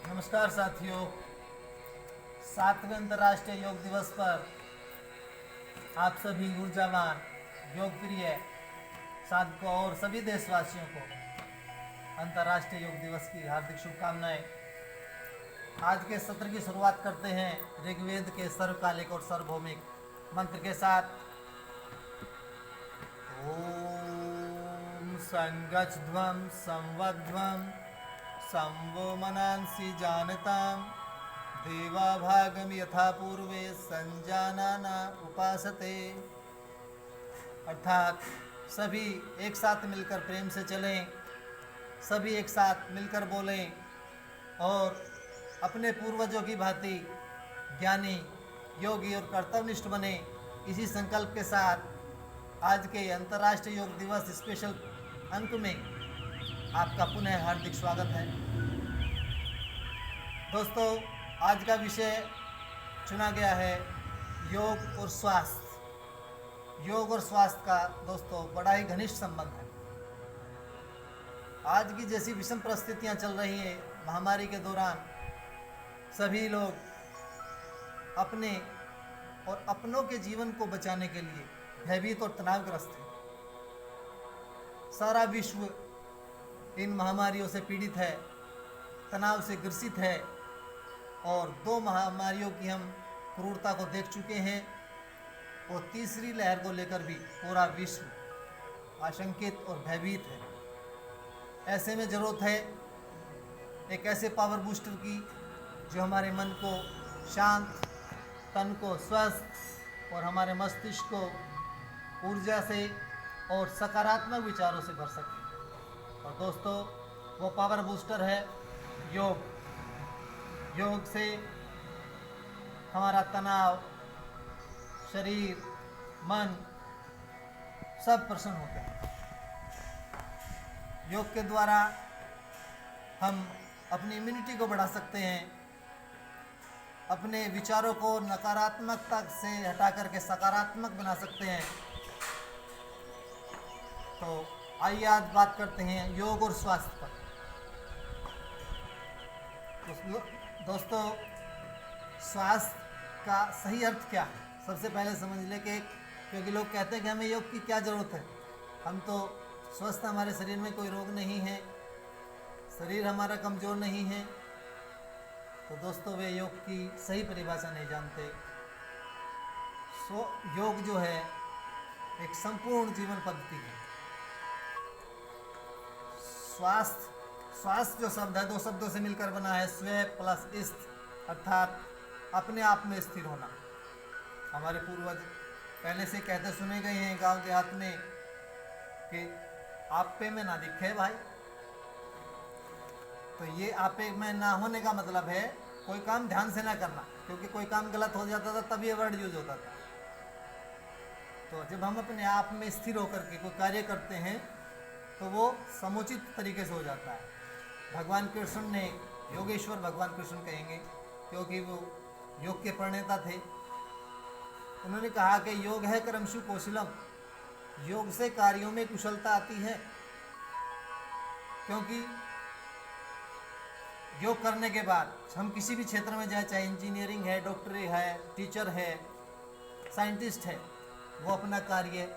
नमस्कार साथियों। 7वें अंतर्राष्ट्रीय योग दिवस पर आप सभी ऊर्जावान, योग प्रिय साधकों और सभी देशवासियों को अंतर्राष्ट्रीय योग दिवस की हार्दिक शुभकामनाएं। आज के सत्र की शुरुआत करते हैं ऋग्वेद के सर्वकालिक और सार्वभौमिक मंत्र के साथ। ओम संगच्छध्वं संवध्वं संवो मनांसि जानताम देवाभागम यथा पूर्वे संजानाना उपासते। अर्थात सभी एक साथ मिलकर प्रेम से चलें, सभी एक साथ मिलकर बोलें और अपने पूर्वजों की भांति ज्ञानी, योगी और कर्तव्यनिष्ठ बने। इसी संकल्प के साथ आज के अंतर्राष्ट्रीय योग दिवस स्पेशल अंक में आपका पुनः हार्दिक स्वागत है। दोस्तों, आज का विषय चुना गया है योग और स्वास्थ्य। योग और स्वास्थ्य का दोस्तों बड़ा ही घनिष्ठ संबंध है। आज की जैसी विषम परिस्थितियां चल रही हैं महामारी के दौरान, सभी लोग अपने और अपनों के जीवन को बचाने के लिए भयभीत और तनावग्रस्त है। सारा विश्व इन महामारियों से पीड़ित है, तनाव से ग्रसित है और 2 महामारियों की हम क्रूरता को देख चुके हैं और तीसरी लहर को लेकर भी पूरा विश्व आशंकित और भयभीत है। ऐसे में ज़रूरत है एक ऐसे पावर बूस्टर की जो हमारे मन को शांत, तन को स्वस्थ और हमारे मस्तिष्क को ऊर्जा से और सकारात्मक विचारों से भर सके। और दोस्तों, वो पावर बूस्टर है योग। योग से हमारा तनाव, शरीर, मन सब प्रसन्न होते हैं। योग के द्वारा हम अपनी इम्यूनिटी को बढ़ा सकते हैं, अपने विचारों को नकारात्मकता से हटा करके सकारात्मक बना सकते हैं। तो आइए आज बात करते हैं योग और स्वास्थ्य पर। दोस्तों, स्वास्थ्य का सही अर्थ क्या है? सबसे पहले समझ लें कि क्योंकि लोग कहते हैं कि हमें योग की क्या ज़रूरत है, हम तो स्वस्थ, हमारे शरीर में कोई रोग नहीं है, शरीर हमारा कमज़ोर नहीं है। तो दोस्तों, वे योग की सही परिभाषा नहीं जानते। योग जो है एक संपूर्ण जीवन पद्धति है। स्वास्थ्य जो शब्द है 2 शब्दों से मिलकर बना है, स्व प्लस स्थ, अर्थात अपने आप में स्थिर होना। हमारे पूर्वज पहले से कहते सुने गए हैं गांव देहात में कि आपे में ना दिखे भाई। तो ये आपे में ना होने का मतलब है कोई काम ध्यान से ना करना, क्योंकि कोई काम गलत हो जाता था तब ये वर्ड यूज होता था। तो जब हम अपने आप में स्थिर होकर के कोई कार्य करते हैं तो वो समुचित तरीके से हो जाता है। भगवान कृष्ण ने, योगेश्वर भगवान कृष्ण कहेंगे क्योंकि वो योग के प्रणेता थे, उन्होंने कहा कि योग है कर्मसु कौशलम। योग से कार्यों में कुशलता आती है, क्योंकि योग करने के बाद हम किसी भी क्षेत्र में जाए, चाहे इंजीनियरिंग है, डॉक्टरी है, टीचर है, साइंटिस्ट है, वो अपना कार्य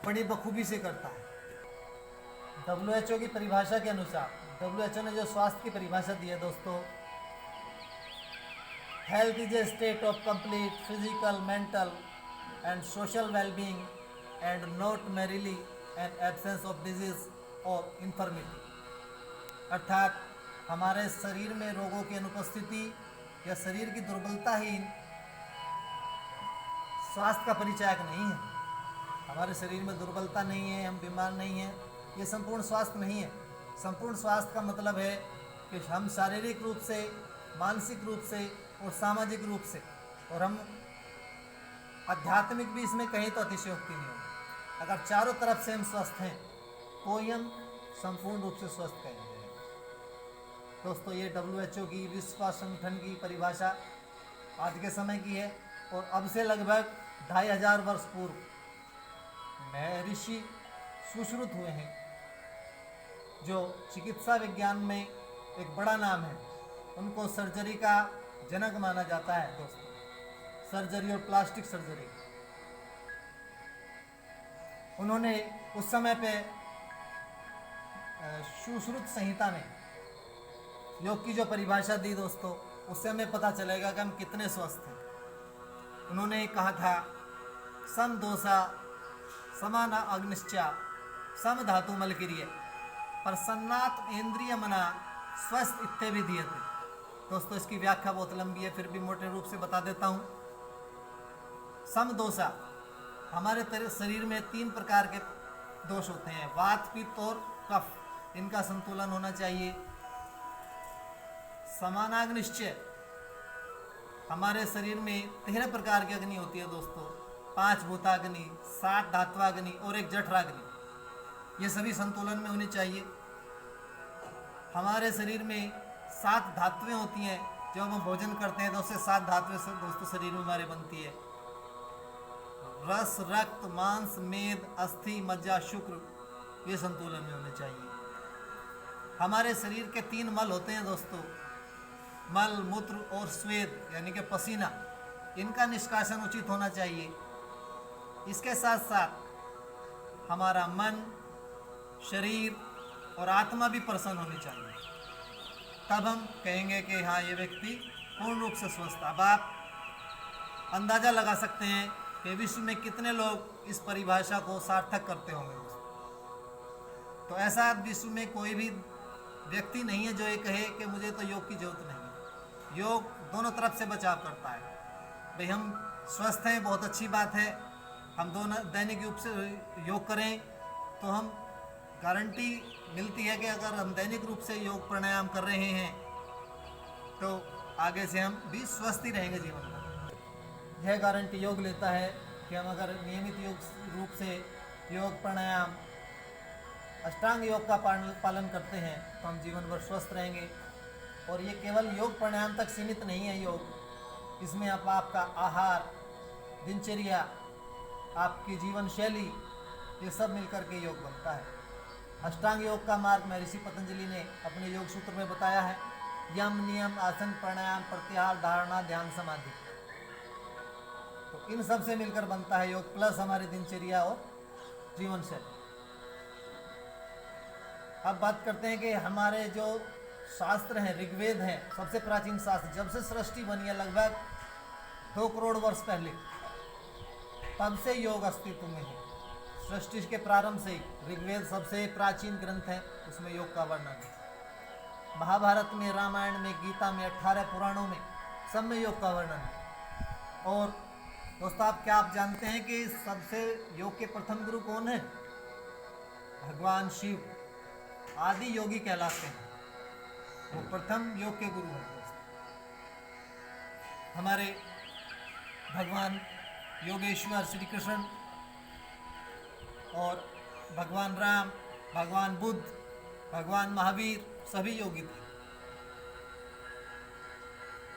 बड़ी बखूबी से करता है। WHO की परिभाषा के अनुसार, WHO ने जो स्वास्थ्य की परिभाषा दी है दोस्तों, health is a state of complete physical, mental and social wellbeing and not merely an absence of disease और इन्फर्मिटी। अर्थात हमारे शरीर में रोगों की अनुपस्थिति या शरीर की दुर्बलता ही स्वास्थ्य का परिचायक नहीं है। हमारे शरीर में दुर्बलता नहीं है, हम बीमार नहीं हैं, ये संपूर्ण स्वास्थ्य नहीं है। संपूर्ण स्वास्थ्य का मतलब है कि हम शारीरिक रूप से, मानसिक रूप से और सामाजिक रूप से, और हम आध्यात्मिक भी इसमें कहीं तो अतिशयोक्ति नहीं होगी। अगर चारों तरफ से हम स्वस्थ हैं तो ही हम संपूर्ण रूप से स्वस्थ कहेंगे। दोस्तों, ये WHO की, विश्व स्वास्थ्य संगठन की परिभाषा आज के समय की है और अब से लगभग 2500 वर्ष पूर्व महर्षि सुश्रुत हुए हैं, जो चिकित्सा विज्ञान में एक बड़ा नाम है। उनको सर्जरी का जनक माना जाता है दोस्तों, सर्जरी और प्लास्टिक सर्जरी। उन्होंने उस समय पे सुश्रुत संहिता में योग की जो परिभाषा दी दोस्तों, उससे हमें पता चलेगा कि हम कितने स्वस्थ हैं। उन्होंने कहा था सम दोषा समान अग्निश्चा सम धातु मलकिरिय प्रसन्नात इंद्रिय मना स्वस्थ इत्ते दिए थे। दोस्तों इसकी व्याख्या बहुत लंबी है, फिर भी मोटे रूप से बता देता हूँ। सम दोषा, हमारे शरीर में 3 प्रकार के दोष होते हैं, वात पित्त और कफ। इनका संतुलन होना चाहिए। समानाग्निश्चय, हमारे शरीर में 13 प्रकार की अग्नि होती है दोस्तों, 5 भूताग्नि, 7 धात्वाग्नि और 1 जठराग्नि। ये सभी संतुलन में होनी चाहिए। हमारे शरीर में 7 धातुएं होती हैं। जब हम भोजन करते हैं तो उससे 7 धातुएं दोस्तों शरीर में हमारे बनती है। रस, रक्त, मांस, मेद, अस्थि, मज्जा, शुक्र, ये संतुलन में होने चाहिए। हमारे शरीर के 3 मल होते हैं दोस्तों, मल, मूत्र और स्वेद यानी कि पसीना। इनका निष्कासन उचित होना चाहिए। इसके साथ साथ हमारा मन, शरीर और आत्मा भी प्रसन्न होनी चाहिए। तब हम कहेंगे कि हाँ, ये व्यक्ति पूर्ण रूप से स्वस्थ। अब आप अंदाज़ा लगा सकते हैं कि विश्व में कितने लोग इस परिभाषा को सार्थक करते होंगे। तो ऐसा विश्व में कोई भी व्यक्ति नहीं है जो ये कहे कि मुझे तो योग की जरूरत नहीं है। योग दोनों तरफ से बचाव करता है। भाई हम स्वस्थ हैं, बहुत अच्छी बात है। हम दोनों दैनिक रूप से योग करें तो हम गारंटी मिलती है कि अगर हम दैनिक रूप से योग प्राणायाम कर रहे हैं तो आगे से हम भी स्वस्थ ही रहेंगे जीवन में। यह गारंटी योग लेता है कि हम अगर नियमित योग रूप से योग प्राणायाम अष्टांग योग का पालन करते हैं तो हम जीवन भर स्वस्थ रहेंगे। और ये केवल योग प्राणायाम तक सीमित नहीं है योग, इसमें आपका आहार, दिनचर्या, आपकी जीवन शैली, ये सब मिलकर के योग बनता है। अष्टांग योग का मार्ग में ऋषि पतंजलि ने अपने योग सूत्र में बताया है, यम, नियम, आसन, प्राणायाम, प्रत्याहार, धारणा, ध्यान, समाधि। तो इन सब से मिलकर बनता है योग, प्लस हमारी दिनचर्या और जीवन शैली। अब बात करते हैं कि हमारे जो शास्त्र हैं, ऋग्वेद हैं, सबसे प्राचीन शास्त्र, जब से सृष्टि बनी है लगभग 2 करोड़ वर्ष पहले, तब से योग अस्तित्व में है। सृष्टि के प्रारंभ से ही ऋग्वेद सबसे प्राचीन ग्रंथ है, उसमें योग का वर्णन है। महाभारत में, रामायण में, गीता में, 18 पुराणों में, सब में योग का वर्णन है। और दोस्तों आप जानते हैं कि सबसे योग के प्रथम गुरु कौन है? भगवान शिव आदि योगी कहलाते हैं, वो प्रथम योग के गुरु हैं। हमारे भगवान योगेश्वर श्री कृष्ण और भगवान राम, भगवान बुद्ध, भगवान महावीर सभी योगी थे।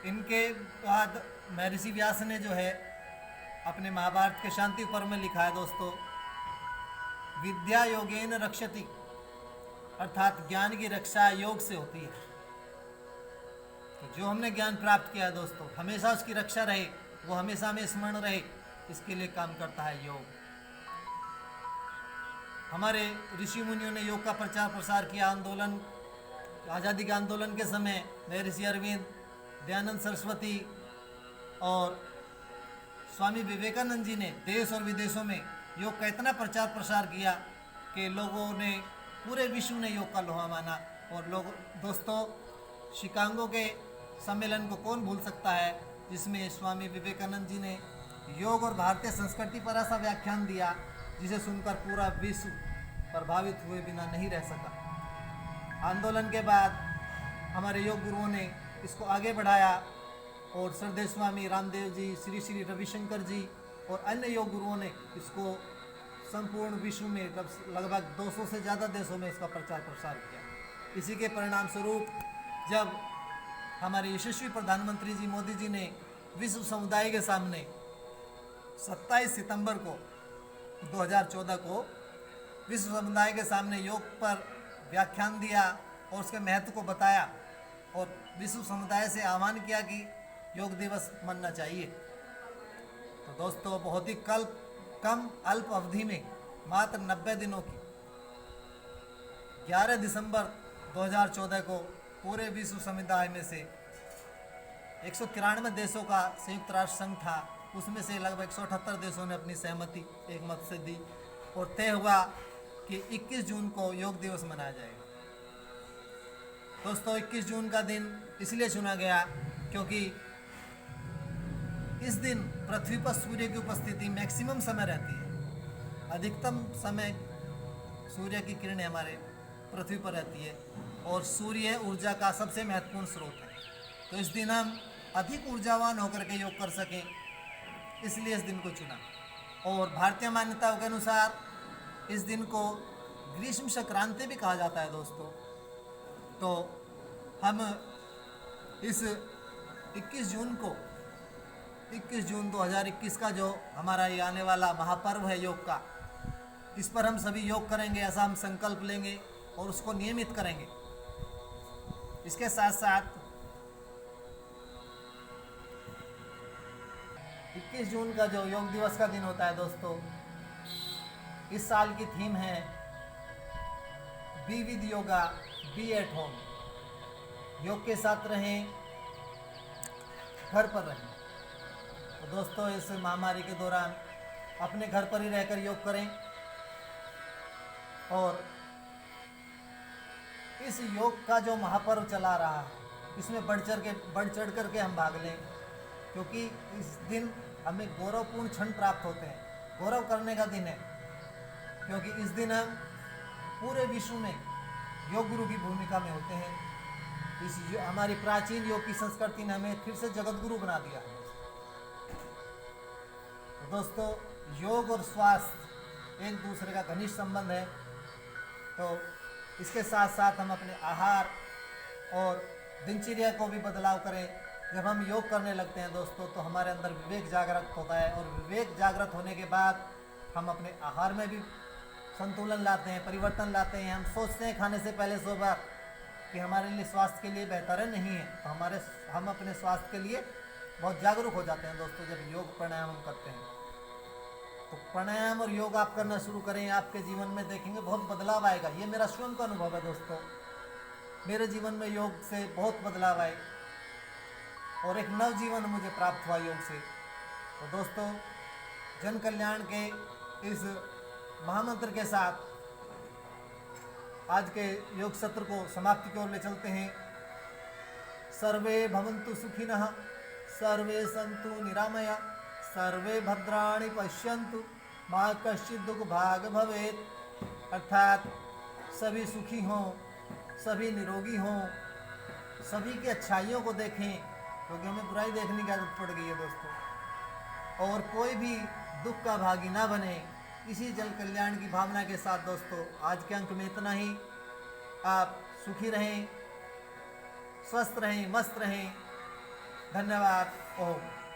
इनके बाद महर्षि व्यास ने जो है अपने महाभारत के शांति पर्व में लिखा है दोस्तों, विद्या योगेन रक्षति, अर्थात ज्ञान की रक्षा योग से होती है। तो जो हमने ज्ञान प्राप्त किया है दोस्तों, हमेशा उसकी रक्षा रहे, वो हमेशा हमें स्मरण रहे, इसके लिए काम करता है योग। हमारे ऋषि मुनियों ने योग का प्रचार प्रसार किया। आंदोलन, आज़ादी के आंदोलन के समय महर्षि अरविंद, दयानंद सरस्वती और स्वामी विवेकानंद जी ने देश और विदेशों में योग का इतना प्रचार प्रसार किया कि लोगों ने, पूरे विश्व ने योग का लोहा माना। और लोग दोस्तों, शिकागो के सम्मेलन को कौन भूल सकता है, जिसमें स्वामी विवेकानंद जी ने योग और भारतीय संस्कृति पर ऐसा व्याख्यान दिया जिसे सुनकर पूरा विश्व प्रभावित हुए बिना नहीं रह सका। आंदोलन के बाद हमारे योग गुरुओं ने इसको आगे बढ़ाया और श्रद्धेय स्वामी रामदेव जी, श्री श्री रविशंकर जी और अन्य योग गुरुओं ने इसको संपूर्ण विश्व में लगभग 200 से ज़्यादा देशों में इसका प्रचार प्रसार किया। इसी के परिणाम स्वरूप जब हमारे यशस्वी प्रधानमंत्री जी मोदी जी ने विश्व समुदाय के सामने 27 सितंबर को 2014 को विश्व समुदाय के सामने योग पर व्याख्यान दिया और उसके महत्व को बताया, और विश्व समुदाय से आह्वान किया कि योग दिवस मनना चाहिए। तो दोस्तों बहुत ही कम अल्प अवधि में मात्र 90 दिनों की 11 दिसंबर 2014 को पूरे विश्व समुदाय में से 193 देशों का संयुक्त राष्ट्र संघ था, उसमें से लगभग 178 देशों ने अपनी सहमति एक मत से दी और तय हुआ कि 21 जून को योग दिवस मनाया जाएगा। दोस्तों 21 जून का दिन इसलिए चुना गया क्योंकि इस दिन पृथ्वी पर सूर्य की उपस्थिति मैक्सिमम समय रहती है। अधिकतम समय सूर्य की किरणें हमारे पृथ्वी पर रहती है और सूर्य ऊर्जा का सबसे महत्वपूर्ण स्रोत है। तो इस दिन हम अधिक ऊर्जावान होकर के योग कर सकें, इसलिए इस दिन को चुना। और भारतीय मान्यताओं के अनुसार इस दिन को ग्रीष्म संक्रांति भी कहा जाता है दोस्तों। तो हम इस 21 जून 2021 का जो हमारा ये आने वाला महापर्व है योग का, इस पर हम सभी योग करेंगे, ऐसा हम संकल्प लेंगे और उसको नियमित करेंगे। इसके साथ साथ 21 जून का जो योग दिवस का दिन होता है दोस्तों, इस साल की थीम है be with yoga, be at home. योग के साथ रहें, घर पर रहें। तो दोस्तों इस महामारी के दौरान अपने घर पर ही रहकर योग करें और इस योग का जो महापर्व चला रहा है इसमें बढ़ चढ़ करके हम भाग लें, क्योंकि इस दिन हमें गौरवपूर्ण क्षण प्राप्त होते हैं। गौरव करने का दिन है, क्योंकि इस दिन हम पूरे विश्व में योग गुरु की भूमिका में होते हैं। हमारी प्राचीन योग की संस्कृति ने हमें फिर से जगत गुरु बना दिया है। तो दोस्तों योग और स्वास्थ्य एक दूसरे का घनिष्ठ संबंध है। तो इसके साथ साथ हम अपने आहार और दिनचर्या को भी बदलाव करें। जब हम योग करने लगते हैं दोस्तों तो हमारे अंदर विवेक जागृत होता है और विवेक जागृत होने के बाद हम अपने आहार में भी संतुलन लाते हैं, परिवर्तन लाते हैं। हम सोचते हैं खाने से पहले 100 बार कि हमारे लिए स्वास्थ्य के लिए बेहतर है, नहीं है। तो हम अपने स्वास्थ्य के लिए बहुत जागरूक हो जाते हैं दोस्तों जब योग प्राणायाम हम करते हैं। तो प्राणायाम और योग आप करना शुरू करें, आपके जीवन में देखेंगे बहुत बदलाव आएगा। ये मेरा स्वयं का अनुभव है दोस्तों। मेरे जीवन में योग से बहुत बदलाव आए और एक नव जीवन मुझे प्राप्त हुआ योग से। तो दोस्तों जन कल्याण के इस महामंत्र के साथ आज के योग सत्र को समाप्ति की ओर ले चलते हैं। सर्वे भवन्तु सुखिनः, सर्वे सन्तु निरामया, सर्वे भद्राणि पश्यन्तु, मा कश्चित् दुःख भाग भवेत्। अर्थात सभी सुखी हों, सभी निरोगी हों, सभी की अच्छाइयों को देखें, क्योंकि हमें बुराई देखने की आदत पड़ गई है दोस्तों। और कोई भी दुख का भागी ना बने, इसी जन कल्याण की भावना के साथ दोस्तों आज के अंक में इतना ही। आप सुखी रहें, स्वस्थ रहें, मस्त रहें। धन्यवाद। ओम।